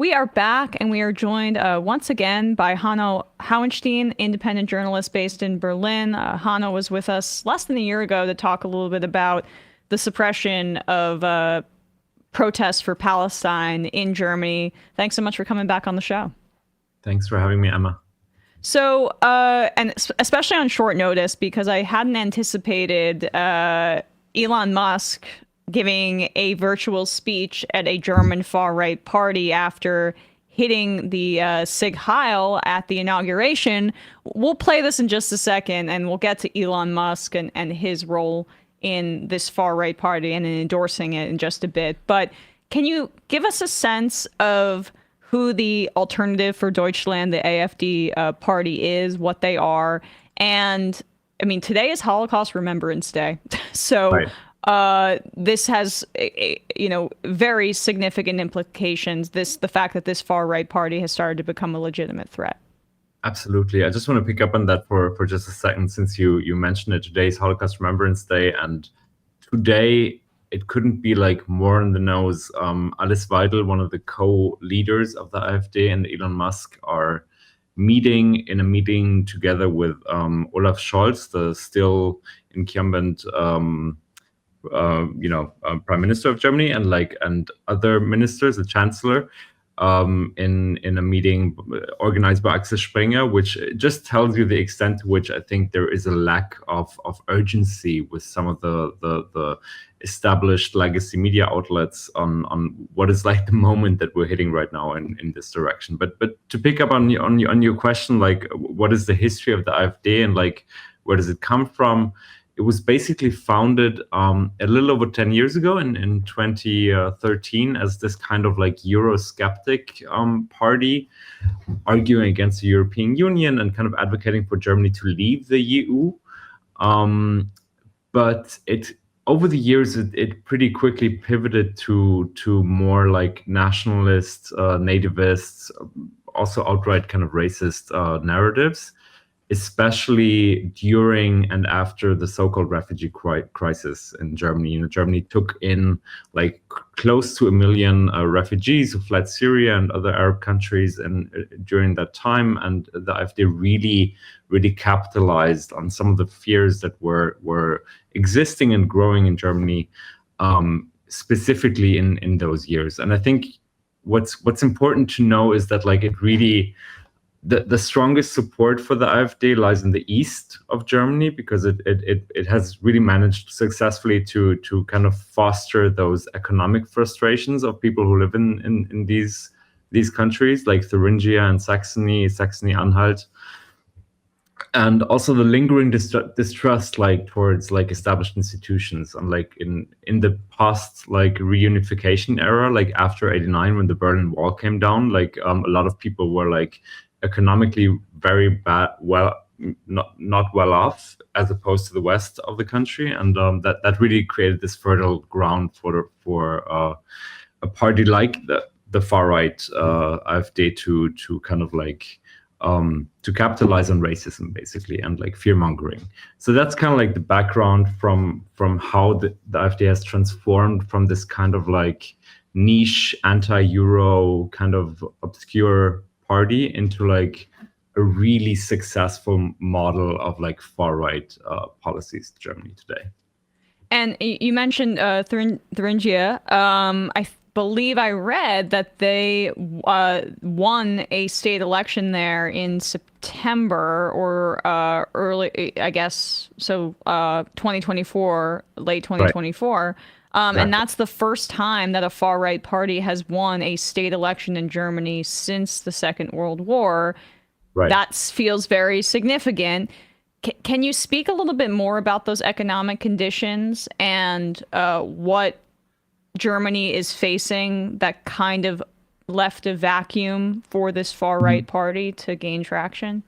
We are back, and we are joined once again by Hanno Hauenstein, independent journalist based in Berlin. Hanno was with us less than a year ago to talk a little bit about the suppression of protests for Palestine in Germany. Thanks so much for coming back on the show. Thanks for having me, Emma. So, and especially on short notice, because I hadn't anticipated Elon Musk giving a virtual speech at a German far-right party after hitting the Sig Heil at the inauguration. We'll play this in just a second, and we'll get to Elon Musk and his role in this far-right party and in endorsing it in just a bit. But can you give us a sense of who the Alternative for Deutschland, the AfD party is, what they are? And I mean, today is Holocaust Remembrance Day. So Right. this has, very significant implications. The fact that this far right party has started to become a legitimate threat. Absolutely. I just want to pick up on that for just a second, since you mentioned it. Today is Holocaust Remembrance Day, and today it couldn't be like more in the nose. Alice Weidel, one of the co-leaders of the AfD, and Elon Musk are meeting together with Olaf Scholz, the still incumbent prime minister of Germany, and other ministers, the chancellor, in a meeting organized by Axel Springer, which just tells you the extent to which I think there is a lack of urgency with some of the established legacy media outlets on what is like the moment that we're hitting right now in this direction. But to pick up on your question, like, what is the history of the AfD and like where does it come from? It was basically founded a little over 10 years ago in 2013 as this kind of like Euroskeptic party, arguing against the European Union and kind of advocating for Germany to leave the EU. But over the years, it pretty quickly pivoted to more like nationalist, nativists, also outright kind of racist narratives, especially during and after the so-called refugee crisis in Germany. You know, Germany took in like close to 1 million refugees who fled Syria and other Arab countries, and during that time, and the AfD really capitalized on some of the fears that were existing and growing in Germany, specifically in those years. And I think what's important to know is that like it really, the strongest support for the AfD lies in the east of Germany, because it has really managed successfully to kind of foster those economic frustrations of people who live in these countries like Thuringia and Saxony-Anhalt, and also the lingering distrust like towards like established institutions. And like in the post like reunification era, like after '89 when the Berlin Wall came down, like a lot of people were like economically very bad, not well off, as opposed to the west of the country, and that really created this fertile ground for a party like the far right AfD to kind of like to capitalize on racism basically and like fear mongering. So that's kind of like the background from how the AfD has transformed from this kind of like niche anti-Euro kind of obscure party into like a really successful model of like far right policies in Germany today. And you mentioned Thuringia. I believe I read that they won a state election there in September or early, I guess, so 2024, late 2024. Right. Exactly. And that's the first time that a far-right party has won a state election in Germany since the Second World War. Right. That feels very significant. Can you speak a little bit more about those economic conditions and what Germany is facing that kind of left a vacuum for this far-right party to gain traction?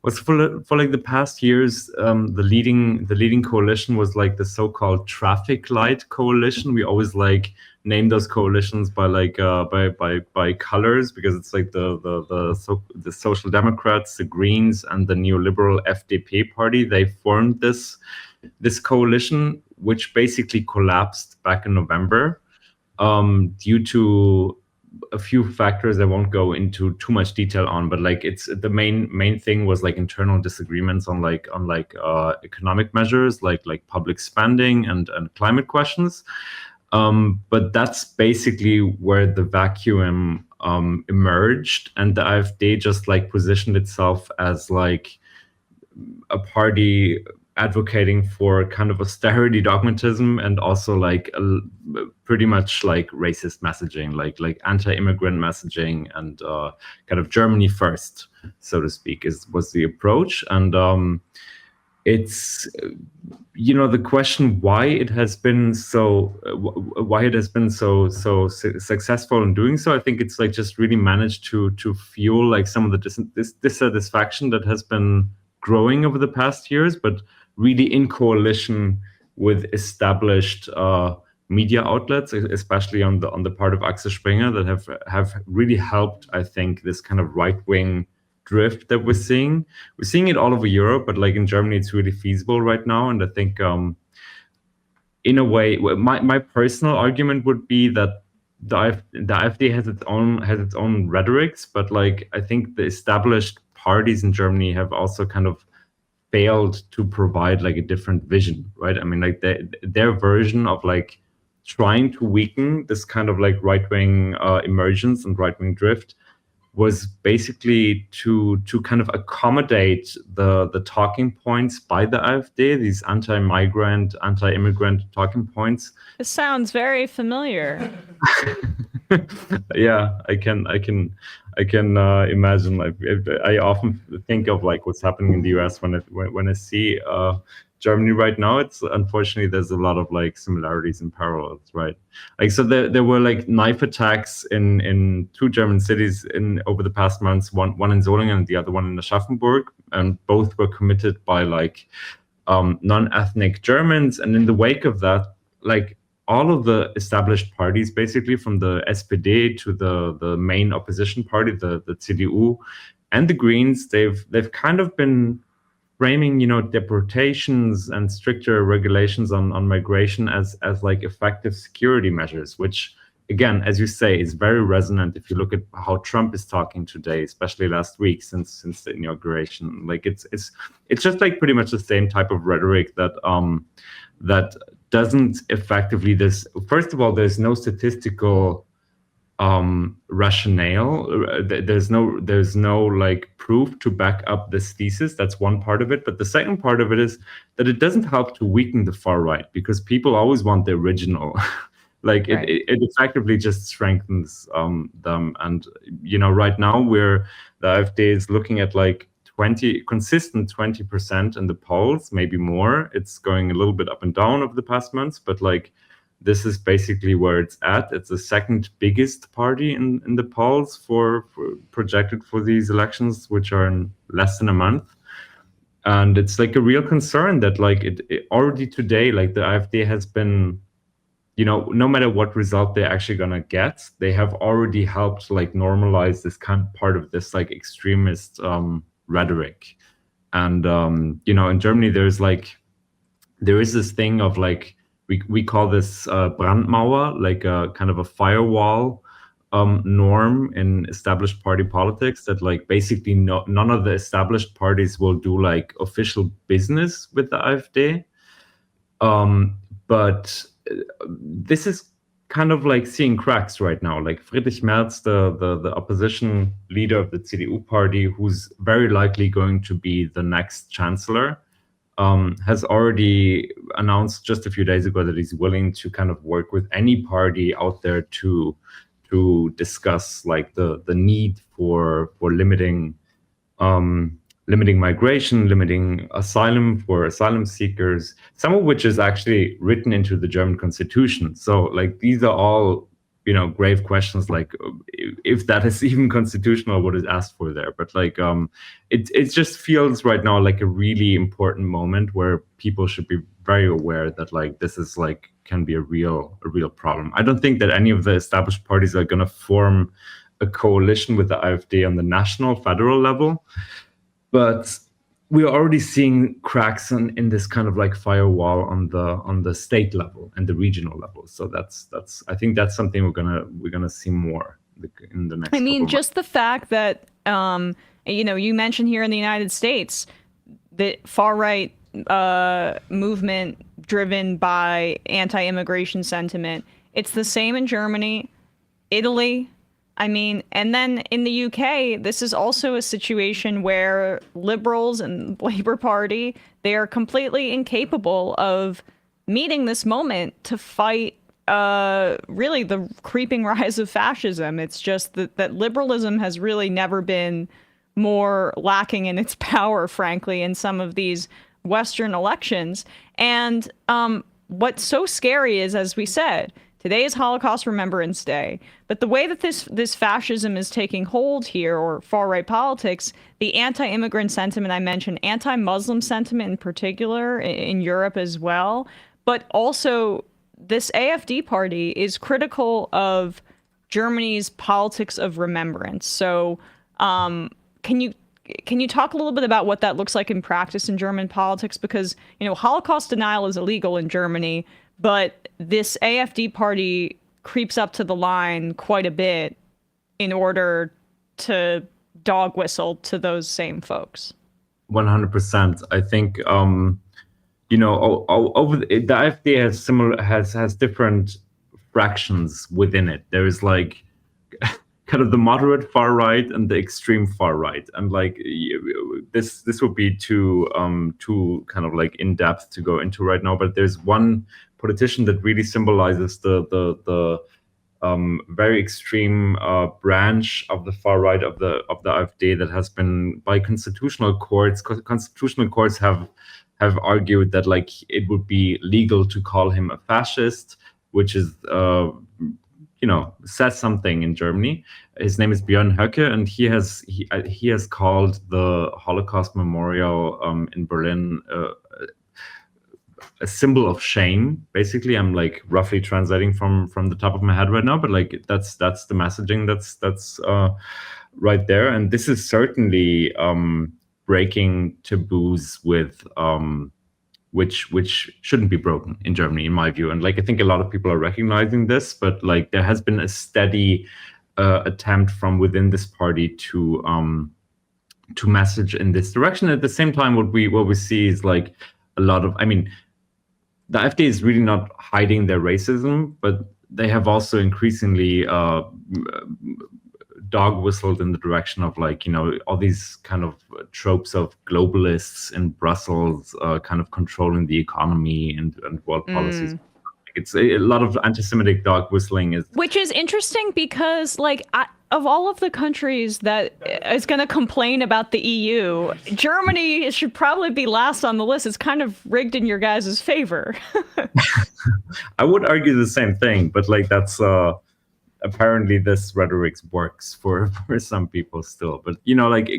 Well, for like the past years, the leading coalition was like the so-called traffic light coalition. We always like name those coalitions by like by colors, because it's like the Social Democrats, the Greens, and the neoliberal FDP party. They formed this coalition, which basically collapsed back in November due to a few factors I won't go into too much detail on, but like it's the main thing was like internal disagreements on economic measures like public spending and climate questions. But that's basically where the vacuum emerged, and the AfD just like positioned itself as like a party advocating for kind of austerity dogmatism and also like pretty much like racist messaging, like anti-immigrant messaging, and kind of Germany first, so to speak, was the approach. And it's the question why it has been so successful in doing so. I think it's like just really managed to fuel like some of the dissatisfaction that has been growing over the past years, but really in coalition with established media outlets, especially on the part of Axel Springer, that have really helped, I think, this kind of right-wing drift that we're seeing. We're seeing it all over Europe, but like in Germany, it's really feasible right now. And I think, in a way, my personal argument would be that the AfD has its own rhetorics, but like I think the established parties in Germany have also kind of failed to provide like a different vision, right? I mean, like their version of like trying to weaken this kind of like right-wing emergence and right-wing drift was basically to kind of accommodate the talking points by the AfD, these anti-migrant, anti-immigrant talking points. This sounds very familiar. Yeah, I can imagine. Like, I often think of like what's happening in the US when I see Germany right now. It's unfortunately there's a lot of like similarities and parallels, right? Like, so there were like knife attacks in two German cities over the past months. One in Solingen and the other one in Aschaffenburg, and both were committed by like non-ethnic Germans. And in the wake of that, like all of the established parties, basically from the SPD to the main opposition party, the CDU, and the Greens, they've kind of been framing, deportations and stricter regulations on migration as like effective security measures, which again, as you say, is very resonant if you look at how Trump is talking today, especially last week since the inauguration. Like it's just like pretty much the same type of rhetoric that doesn't effectively first of all, there's no statistical rationale. There's no like proof to back up this thesis. That's one part of it. But the second part of it is that it doesn't help to weaken the far right, because people always want the original. Like right. it effectively just strengthens them. And right now the AfD is looking at like consistent 20% in the polls, maybe more. It's going a little bit up and down over the past months, but like this is basically where it's at. It's the second biggest party in the polls for projected for these elections, which are in less than a month. And it's like a real concern that like it already today, like the AfD has been, no matter what result they're actually gonna get, they have already helped like normalize this kind of part of this like extremist rhetoric. And in Germany there is this thing of like we call this Brandmauer, like a kind of a firewall norm in established party politics, that like basically none of the established parties will do like official business with the AfD. But this is kind of like seeing cracks right now. Like Friedrich Merz, the opposition leader of the CDU party, who's very likely going to be the next chancellor, has already announced just a few days ago that he's willing to kind of work with any party out there to discuss like the need for limiting migration, limiting asylum for asylum seekers, some of which is actually written into the German constitution. So like these are all grave questions, like if that is even constitutional, what is asked for there. But like it just feels right now like a really important moment where people should be very aware that like this is like can be a real problem. I don't think that any of the established parties are going to form a coalition with the AfD on the national federal level, but we're already seeing cracks in this kind of like firewall on the state level and the regional level. So that's I think that's something we're gonna see more in the next. I mean, just the fact that you mentioned here in the United States, the far right movement driven by anti-immigration sentiment. It's the same in Germany, Italy. I mean, and then in the UK, this is also a situation where liberals and Labour Party, they are completely incapable of meeting this moment to fight really the creeping rise of fascism. It's just that liberalism has really never been more lacking in its power, frankly, in some of these Western elections. And what's so scary is, as we said, today is Holocaust Remembrance Day, but the way that this fascism is taking hold here, or far-right politics, the anti-immigrant sentiment I mentioned, anti-Muslim sentiment in particular in Europe as well, but also this AfD party is critical of Germany's politics of remembrance. So can you talk a little bit about what that looks like in practice in German politics? Because, Holocaust denial is illegal in Germany, but this AfD party creeps up to the line quite a bit in order to dog whistle to those same folks. 100%. I think, over the AfD has different fractions within it. There is like kind of the moderate far right and the extreme far right, and like this would be too kind of like in depth to go into right now. But there's one politician that really symbolizes the very extreme branch of the far right of the AfD that has been, by constitutional courts have argued that like it would be legal to call him a fascist, which is says something in Germany. His name is Björn Höcke, and he has called the Holocaust Memorial in Berlin a symbol of shame. Basically, I'm like roughly translating from the top of my head right now, but like that's the messaging that's right there. And this is certainly breaking taboos with which shouldn't be broken in Germany, in my view. And like I think a lot of people are recognizing this, but like there has been a steady attempt from within this party to message in this direction. At the same time, what we see is like a lot of, I mean, the AfD is really not hiding their racism, but they have also increasingly dog whistled in the direction of like, all these kind of tropes of globalists in Brussels kind of controlling the economy and world policies. It's a lot of anti-Semitic dog whistling. Which is interesting because like of all of the countries that is going to complain about the EU, Germany should probably be last on the list. It's kind of rigged in your guys' favor. I would argue the same thing, but like that's apparently this rhetoric works for some people still. But like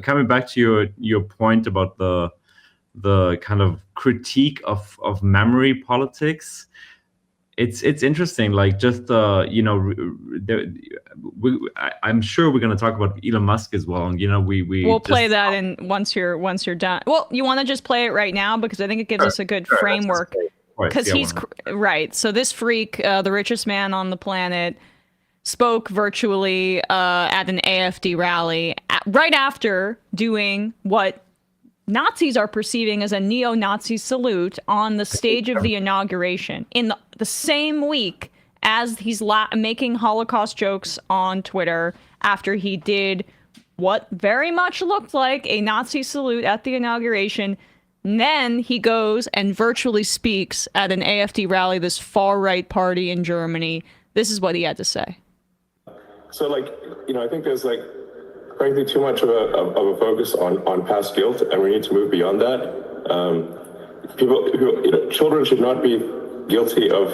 coming back to your point about the kind of critique of memory politics, it's interesting. Like just I'm sure we're going to talk about Elon Musk as well, and we'll play that in once you're done. Well, you want to just play it right now because I think it gives us a good framework. Because he's right. So this freak, the richest man on the planet, spoke virtually at an AfD rally right after doing what Nazis are perceiving as a neo-Nazi salute on the stage of the inauguration in the same week as he's making Holocaust jokes on Twitter after he did what very much looked like a Nazi salute at the inauguration. And then he goes and virtually speaks at an AfD rally, this far-right party in Germany. This is what he had to say. So, like, I think there's like frankly too much of a focus on past guilt, and we need to move beyond that. Children should not be guilty of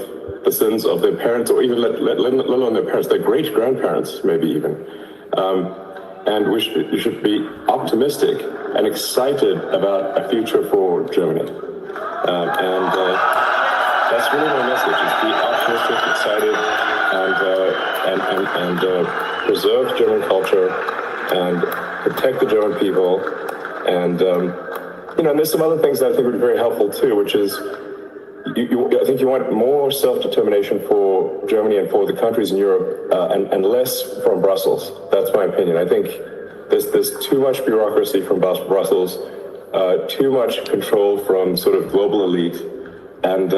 the sins of their parents, or even let alone their parents, their great grandparents, maybe even. And we should be optimistic and excited about a future for Germany. And that's really my message: is be optimistic, excited, and preserve German culture and protect the German people. And and there's some other things that I think would be very helpful too, which is I think you want more self-determination for Germany and for the countries in Europe, and less from Brussels. That's my opinion. I think there's too much bureaucracy from Brussels, too much control from sort of global elite, and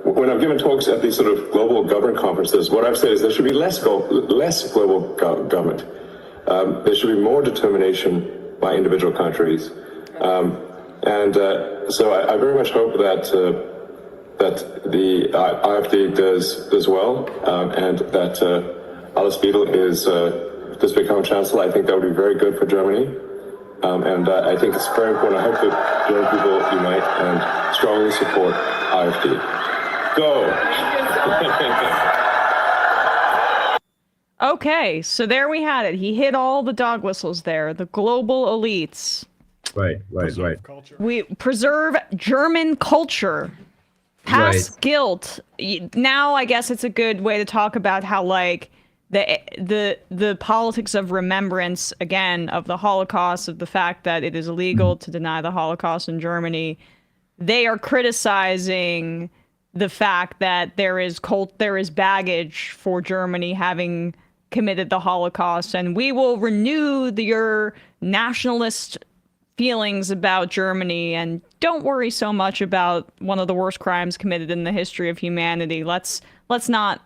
when I've given talks at these sort of global government conferences, what I've said is there should be less global government. There should be more determination by individual countries. So I very much hope that the AfD does well, and that Alice Weidel does become chancellor. I think that would be very good for Germany, and I think it's very important. I hope that German people unite and strongly support AfD. Go. Okay, so there we had it. He hit all the dog whistles there. The global elites. Right. We preserve German culture. Past guilt. Now, I guess it's a good way to talk about how, like, the politics of remembrance, again, of the Holocaust, of the fact that it is illegal to deny the Holocaust in Germany. They are criticizing the fact that there is baggage for Germany having committed the Holocaust, and we will renew your nationalist feelings about Germany, and don't worry so much about one of the worst crimes committed in the history of humanity. Let's not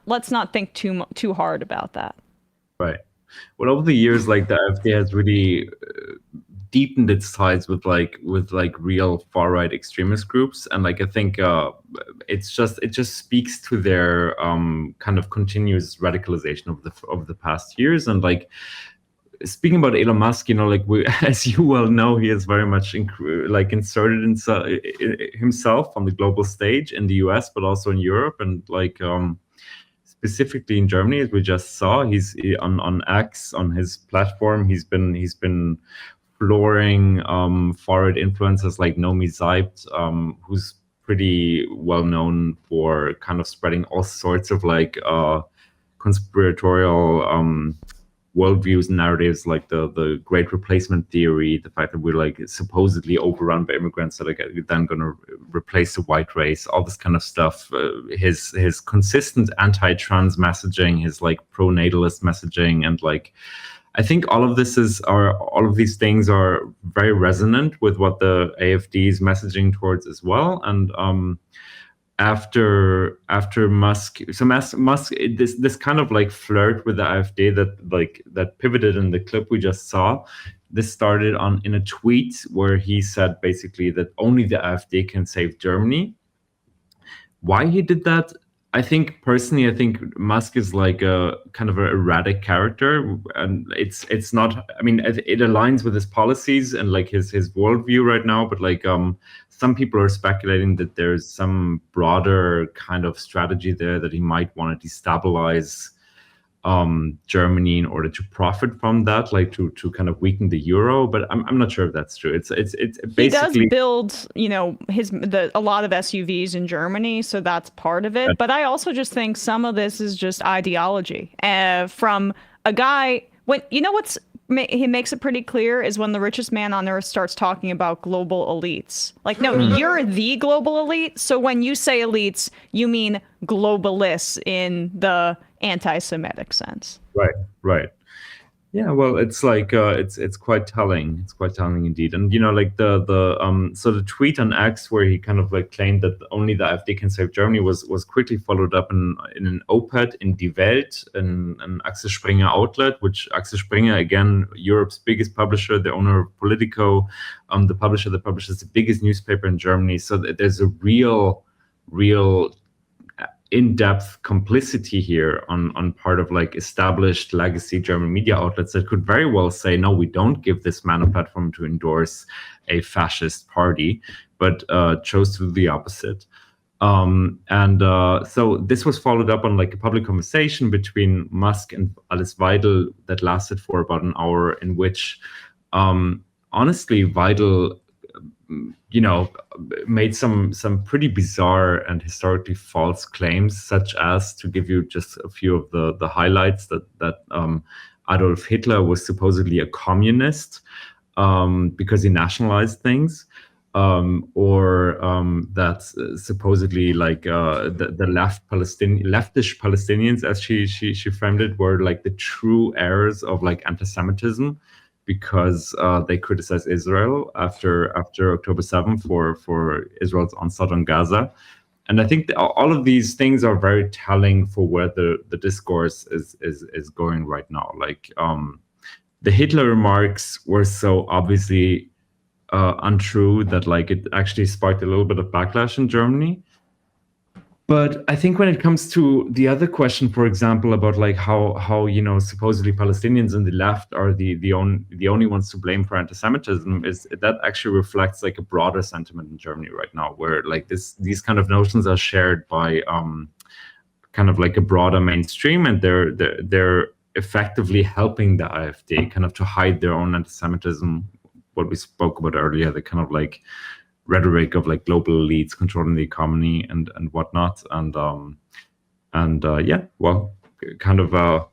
think too hard about that. Right. Well, over the years, like, the AfD has really deepened its ties with real far right extremist groups, and like I think it just speaks to their kind of continuous radicalization of the past years. And like, speaking about Elon Musk, as you well know, he is very much inserted himself on the global stage in the US, but also in Europe, and like specifically in Germany, as we just saw. He's on X, on his platform. He's been flooring far-right influencers like Nomi Zeibt, who's pretty well known for kind of spreading all sorts of like conspiratorial worldviews and narratives, like the Great Replacement theory, the fact that we're like supposedly overrun by immigrants that are then going to replace the white race, all this kind of stuff. His consistent anti-trans messaging, his like pro-natalist messaging, and like, I think all of these things are very resonant with what the AfD is messaging towards as well. And after Musk, this kind of like flirt with the AfD that pivoted in the clip we just saw. This started in a tweet where he said basically that only the AfD can save Germany. Why he did that? I think Musk is like a kind of an erratic character, and it's not. I mean, it aligns with his policies and like his worldview right now. But like, some people are speculating that there's some broader kind of strategy there, that he might want to destabilize Germany in order to profit from that, like to kind of weaken the euro. But I'm not sure if that's true. It's basically, he does build, a lot of SUVs in Germany, so that's part of it. But I also just think some of this is just ideology from a guy. He makes it pretty clear is when the richest man on earth starts talking about global elites. Like, no, you're the global elite. So when you say elites, you mean globalists in the anti-Semitic sense. Right. Yeah, well, it's like it's quite telling. It's quite telling indeed. And like so the tweet on X where he kind of like claimed that only the AfD can save Germany was quickly followed up in an op-ed in Die Welt, an Axel Springer outlet, which Axel Springer, again, Europe's biggest publisher, the owner of Politico, the publisher that publishes the biggest newspaper in Germany. So there's a real in-depth complicity here on part of like established legacy German media outlets that could very well say, no, we don't give this man a platform to endorse a fascist party, but chose to do the opposite. So this was followed up on like a public conversation between Musk and Alice Weidel that lasted for about an hour, in which honestly Weidel made some pretty bizarre and historically false claims, such as, to give you just a few of the highlights, that Adolf Hitler was supposedly a communist because he nationalized things. that supposedly like the leftish Palestinians, as she framed it, were like the true heirs of like anti-Semitism, because they criticized Israel after October 7th for Israel's onslaught on Gaza. And I think all of these things are very telling for where the discourse is going right now. Like the Hitler remarks were so obviously untrue that like it actually sparked a little bit of backlash in Germany. But I think when it comes to the other question, for example, about like how supposedly Palestinians and the left are the only ones to blame for anti-Semitism, is that actually reflects like a broader sentiment in Germany right now, where like these kind of notions are shared by kind of like a broader mainstream, and they're effectively helping the AfD kind of to hide their own anti-Semitism. What we spoke about earlier, the kind of like rhetoric of like global elites controlling the economy and whatnot, and yeah, well, kind of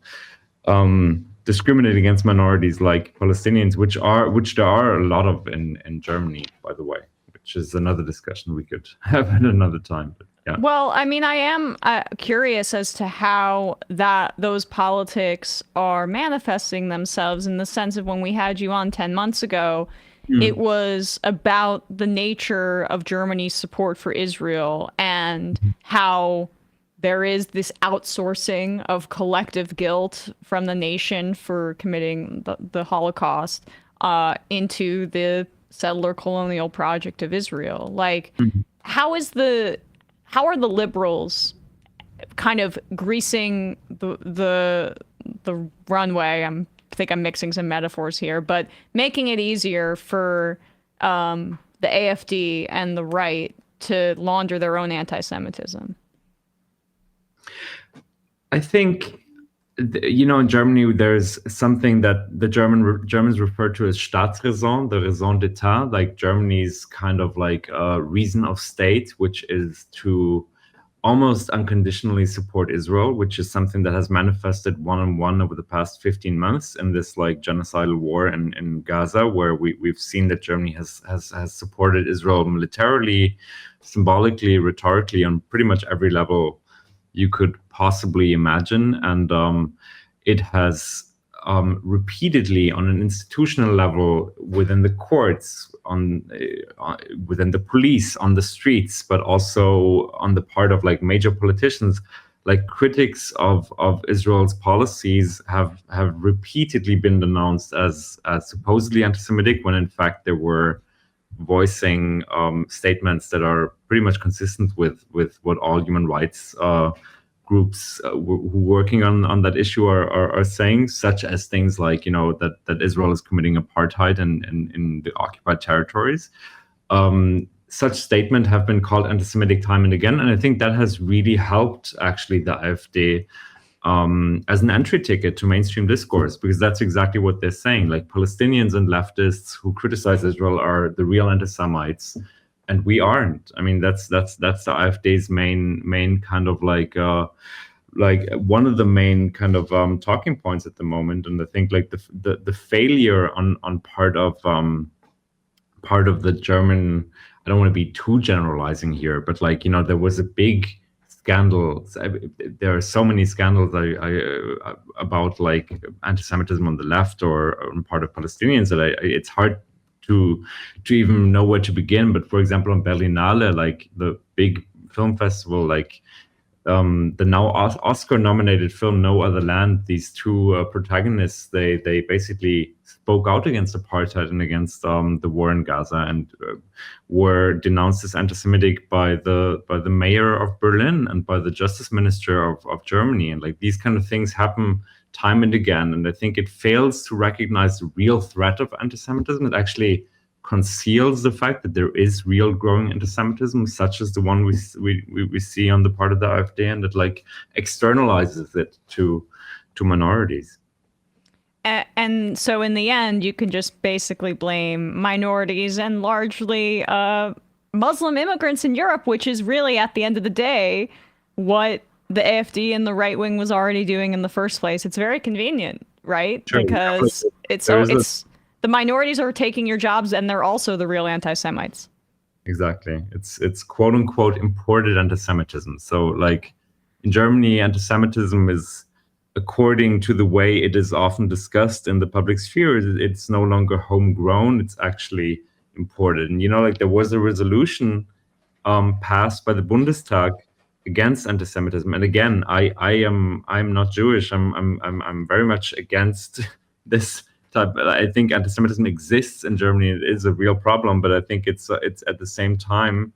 discriminate against minorities like Palestinians, which there are a lot of in Germany, by the way, which is another discussion we could have at another time. But yeah. Well, I mean, I am curious as to how those politics are manifesting themselves, in the sense of when we had you on 10 months ago, it was about the nature of Germany's support for Israel and how there is this outsourcing of collective guilt from the nation for committing the Holocaust into the settler colonial project of Israel. Like, how are the liberals kind of greasing the runway? I think I'm mixing some metaphors here, but making it easier for the AfD and the right to launder their own anti-Semitism. I think, in Germany, there's something that the Germans refer to as Staatsräson, the raison d'etat, like Germany's kind of like reason of state, which is to almost unconditionally support Israel, which is something that has manifested one-on-one over the past 15 months in this like genocidal war in Gaza, where we've seen that Germany has supported Israel militarily, symbolically, rhetorically, on pretty much every level you could possibly imagine. And it has repeatedly, on an institutional level, within the courts, within the police, on the streets, but also on the part of like major politicians, like critics of Israel's policies have repeatedly been denounced as supposedly anti-Semitic, when in fact they were voicing statements that are pretty much consistent with what all human rights groups who working on that issue are saying, such as things like that Israel is committing apartheid in the occupied territories. Such statements have been called anti-Semitic time and again, and I think that has really helped actually the AfD as an entry ticket to mainstream discourse, because that's exactly what they're saying. Like, Palestinians and leftists who criticize Israel are the real anti-Semites, and we aren't. I mean, that's the AfD's main kind of like one of the main kind of talking points at the moment. And I think like the failure on part of the German, I don't want to be too generalizing here, but like, there was a big scandal. There are so many scandals about like anti-Semitism on the left or on part of Palestinians that it's hard to even know where to begin. But for example, on Berlinale, like the big film festival, like the now Oscar-nominated film No Other Land, these two protagonists, they basically spoke out against apartheid and against the war in Gaza, and were denounced as anti-Semitic by the mayor of Berlin and by the justice minister of Germany. And like, these kind of things happen time and again, and I think it fails to recognize the real threat of anti-Semitism. It actually conceals the fact that there is real growing anti-Semitism, such as the one we see on the part of the AfD, and it like externalizes it to minorities. And so in the end, you can just basically blame minorities and largely Muslim immigrants in Europe, which is really, at the end of the day, what the AfD and the right wing was already doing in the first place. It's very convenient, right? Sure. Because it's the minorities are taking your jobs, and they're also the real anti-Semites. Exactly. It's quote unquote imported anti-Semitism. So like in Germany, anti-Semitism is, according to the way it is often discussed in the public sphere, it's no longer homegrown. It's actually imported. And like there was a resolution passed by the Bundestag against anti-Semitism. And again, I'm not Jewish. I'm very much against this type. I think anti-Semitism exists in Germany. It is a real problem, but I think it's at the same time,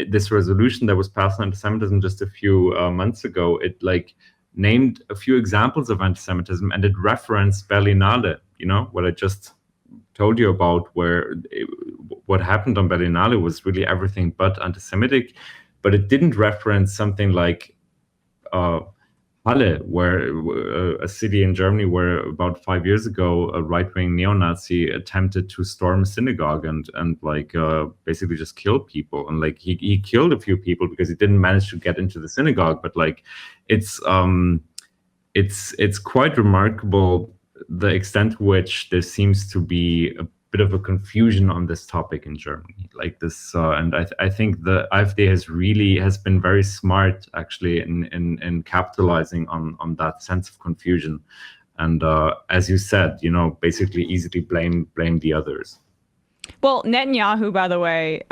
this resolution that was passed on anti-Semitism just a few months ago, it like named a few examples of anti-Semitism, and it referenced Berlinale. What I just told you about, what happened on Berlinale was really everything but anti-Semitic, but it didn't reference something like Halle, where a city in Germany where about 5 years ago a right-wing neo-Nazi attempted to storm a synagogue and like basically just kill people, and like he killed a few people because he didn't manage to get into the synagogue. But like it's quite remarkable the extent to which there seems to be a bit of a confusion on this topic in Germany, like this, and I think the AfD has been very smart actually in capitalizing on that sense of confusion, and as you said, basically easily blame the others. Well, Netanyahu, by the way,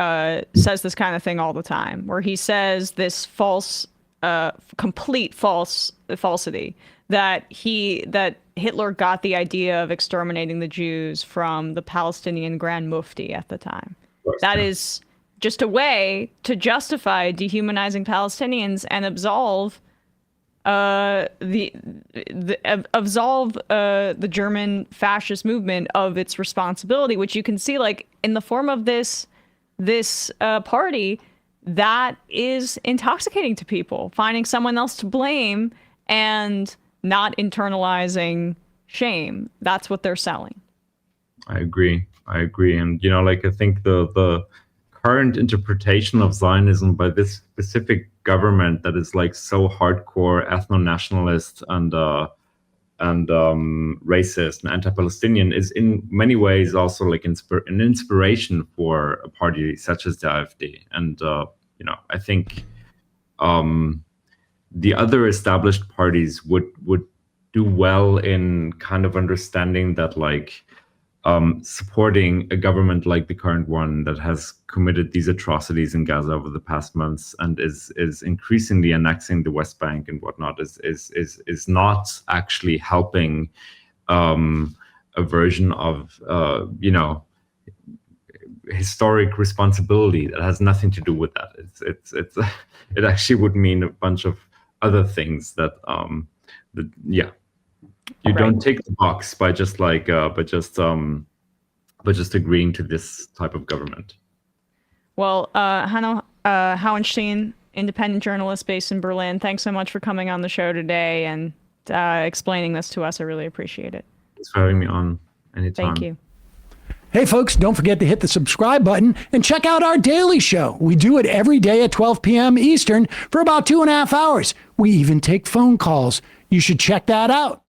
says this kind of thing all the time, where he says this complete falsity that Hitler got the idea of exterminating the Jews from the Palestinian Grand Mufti at the time. That is just a way to justify dehumanizing Palestinians and absolve the German fascist movement of its responsibility, which you can see like in the form of this party that is intoxicating to people, finding someone else to blame and not internalizing shame. That's what they're selling. I agree. And, like, I think the current interpretation of Zionism by this specific government that is like so hardcore ethno-nationalist and racist and anti-Palestinian is in many ways also like an inspiration for a party such as the AfD. And, I think the other established parties would do well in kind of understanding that, like, supporting a government like the current one that has committed these atrocities in Gaza over the past months and is increasingly annexing the West Bank and whatnot is not actually helping a version of historic responsibility that has nothing to do with that. It actually would mean a bunch of other things that you don't tick the box by just agreeing to this type of government. Well, Hanno Hauenstein, independent journalist based in Berlin, thanks so much for coming on the show today and explaining this to us. I really appreciate it. Thanks for having me on anytime. Thank you. Hey, folks, don't forget to hit the subscribe button and check out our daily show. We do it every day at 12 p.m. Eastern for about 2.5 hours. We even take phone calls. You should check that out.